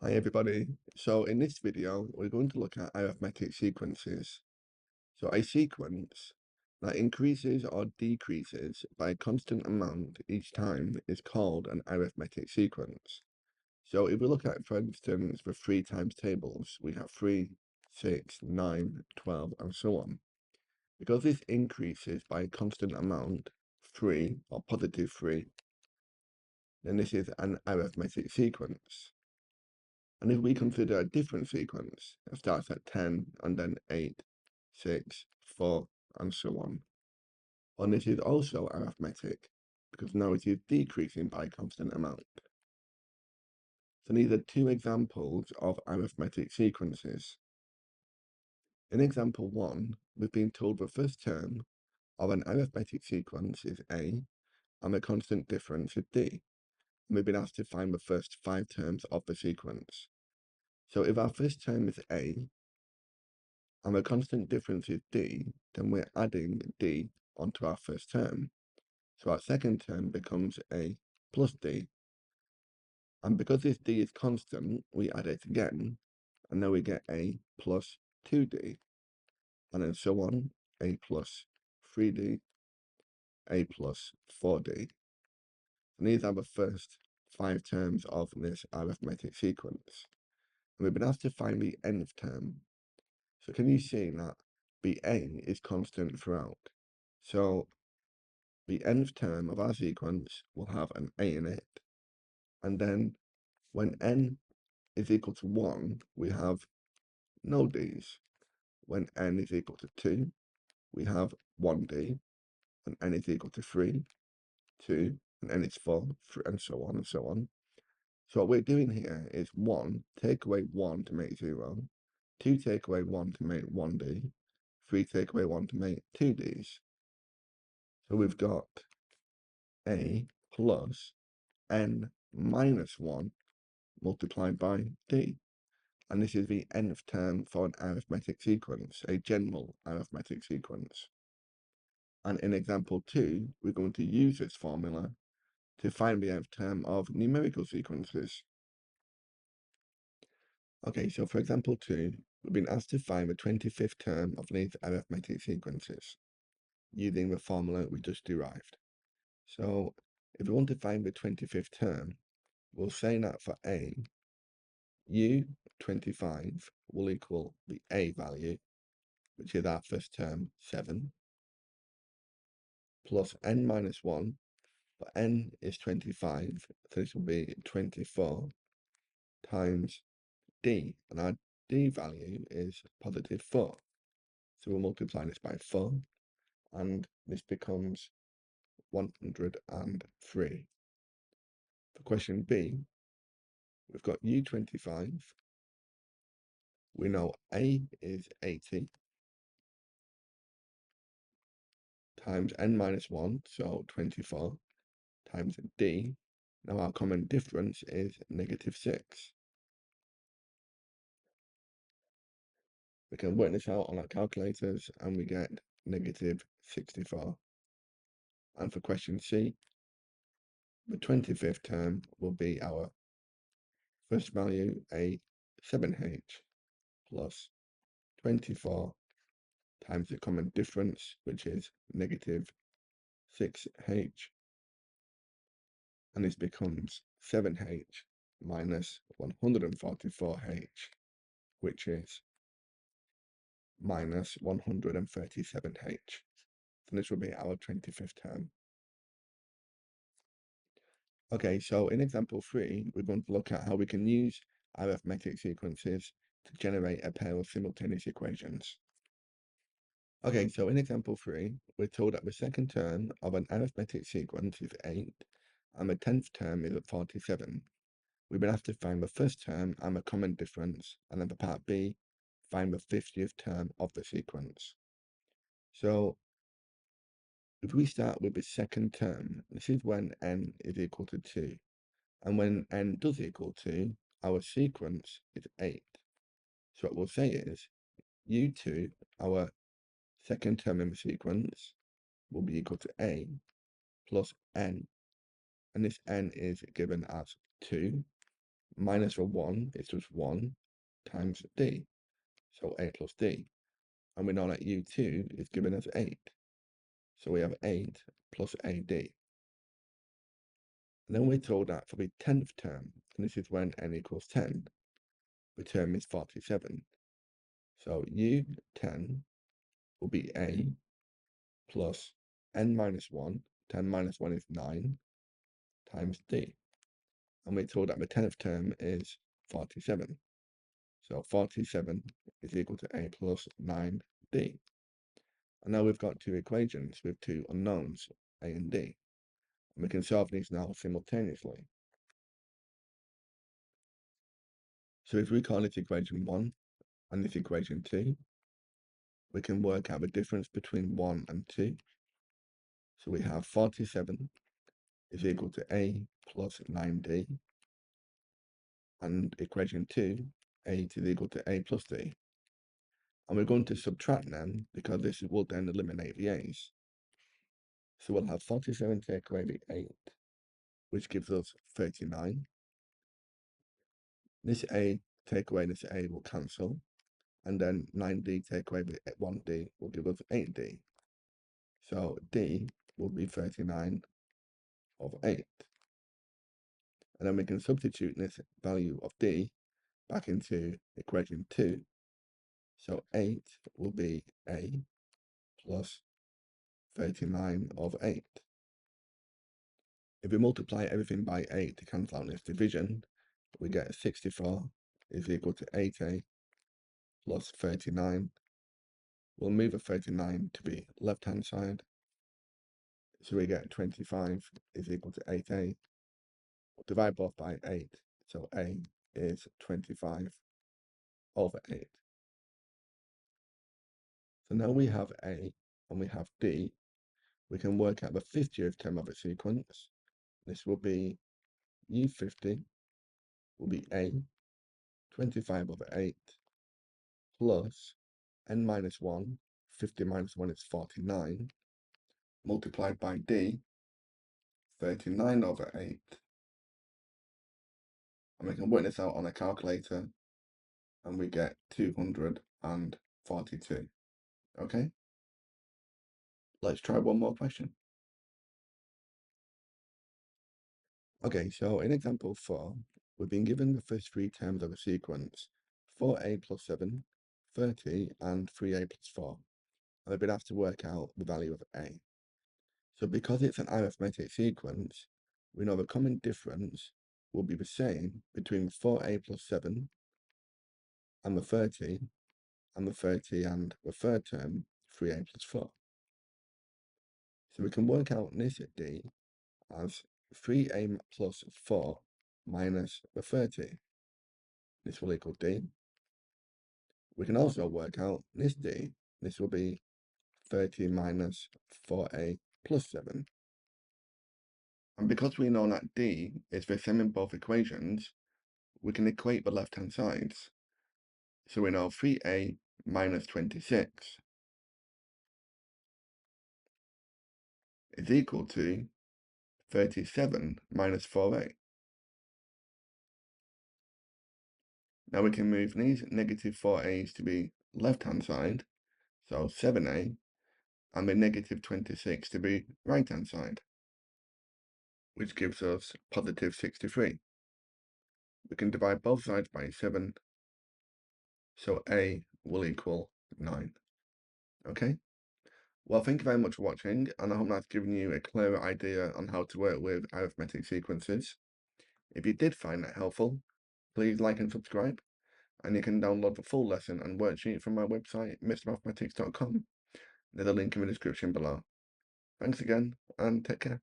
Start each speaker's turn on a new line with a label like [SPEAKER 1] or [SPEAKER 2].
[SPEAKER 1] Hi everybody. So in this video, we're going to look at arithmetic sequences. So a sequence that increases or decreases by a constant amount each time is called an arithmetic sequence. So if we look at, for instance, the 3 times tables, we have 3, 6, 9, 12, and so on. Because this increases by a constant amount, 3 or positive 3, then this is an arithmetic sequence. And if we consider a different sequence, it starts at 10 and then 8, 6, 4, and so on. And this is also arithmetic, because now it is decreasing by a constant amount. So these are two examples of arithmetic sequences. In example 1, we've been told the first term of an arithmetic sequence is A, and the constant difference is D. And we've been asked to find the first 5 terms of the sequence. So if our first term is A, and the constant difference is D, then we're adding D onto our first term. So our second term becomes A plus D. And because this D is constant, we add it again, and then we get A plus 2D. And then so on, A plus 3D, A plus 4D. And these are the first 5 terms of this arithmetic sequence. And we've been asked to find the nth term. So can you see that the A is constant throughout? So the nth term of our sequence will have an A in it, and then when n is equal to 1, we have no d's. When n is equal to 2, we have 1d. When n is equal to 3, 2, and n is 4, 3, and so on and so on. So what we're doing here is 1, take away 1 to make 0, 2 take away 1 to make 1d, 3 take away 1 to make 2d's. So we've got A plus n minus 1 multiplied by d. And this is the nth term for an arithmetic sequence, a general arithmetic sequence. And in example 2, we're going to use this formula to find the nth term of numerical sequences. Okay, so for example 2, we've been asked to find the 25th term of these arithmetic sequences using the formula we just derived. So if we want to find the 25th term, we'll say that for A, U25 will equal the A value, which is our first term, 7, plus n minus 1, but n is 25, so this will be 24 times d, and our d value is positive 4. So we'll multiply this by 4, and this becomes 103. For question B, we've got U25. We know A is 80 times n minus 1, so 24, times D. Now our common difference is negative 6. We can work this out on our calculators and we get negative 64. And for question C, the 25th term will be our first value, a 7h, plus 24 times the common difference, which is negative 6h. And this becomes 7h minus 144h, which is minus 137h. So this will be our 25th term. Okay, so in example 3, we're going to look at how we can use arithmetic sequences to generate a pair of simultaneous equations. Okay, so in example 3, we're told that the second term of an arithmetic sequence is 8, and the 10th term is at 47. We've been asked to find the first term and the common difference, and then for part B, find the 50th term of the sequence. So if we start with the second term, this is when n is equal to 2. And when n does equal 2, our sequence is 8. So what we'll say is u2, our second term in the sequence, will be equal to a plus n. And this n is given as 2. minus a 1 is just 1 times d, so a plus d. And we know that u2 is giving us 8. So we have 8 plus AD. And then we're told that for the 10th term, and this is when n equals 10, the term is 47. So u10 will be a plus n minus 1, 10 minus 1 is 9, times d. And we're told that the 10th term is 47. So 47 is equal to a plus 9d. And now we've got two equations with two unknowns, a and d. And we can solve these now simultaneously. So if we call this equation 1 and this equation 2, we can work out the difference between 1 and 2. So we have 47 is equal to a plus 9d, and equation 2, a is equal to a plus d. And we're going to subtract them because this will then eliminate the a's. So we'll have 47 take away the 8, which gives us 39. This a take away this a will cancel, and then 9d take away the 1d will give us 8d. So d will be 39 of 8. And then we can substitute this value of d back into equation 2. So 8 will be a plus 39 of 8. If we multiply everything by 8 to cancel out this division, we get 64 is equal to 8a plus 39. We'll move a 39 to the left-hand side. So we get 25 is equal to 8a. We'll divide both by 8. So a is 25 over 8. So now we have a and we have d. We can work out the 50th term of a sequence. This will be u50 will be a 25 over 8 plus n minus 1, 50 minus 1 is 49, multiplied by d, 39 over 8. And we can work this out on a calculator, and we get 242. Okay? Let's try one more question. Okay, so in example 4, we've been given the first three terms of a sequence, 4a plus 7, 30, and 3a plus 4. And we've been asked to work out the value of a. So because it's an arithmetic sequence, we know the common difference will be the same between the 4a plus 7 and the 30, and the 30 and the third term, 3a plus 4. So we can work out this d as 3a plus 4 minus the 30. This will equal d. We can also work out this d. This will be 30 minus 4a plus 7. And because we know that d is the same in both equations, we can equate the left-hand sides. So we know 3a minus 26 is equal to 37 minus 4a. Now we can move these negative 4a's to be left-hand side, so 7a, and the negative 26 to be right-hand side, which gives us positive 63. We can divide both sides by 7, so a will equal 9. Okay? Well, thank you very much for watching, and I hope that's given you a clearer idea on how to work with arithmetic sequences. If you did find that helpful, please like and subscribe, and you can download the full lesson and worksheet from my website, mrmathematics.com. There's a link in the description below. Thanks again, and take care.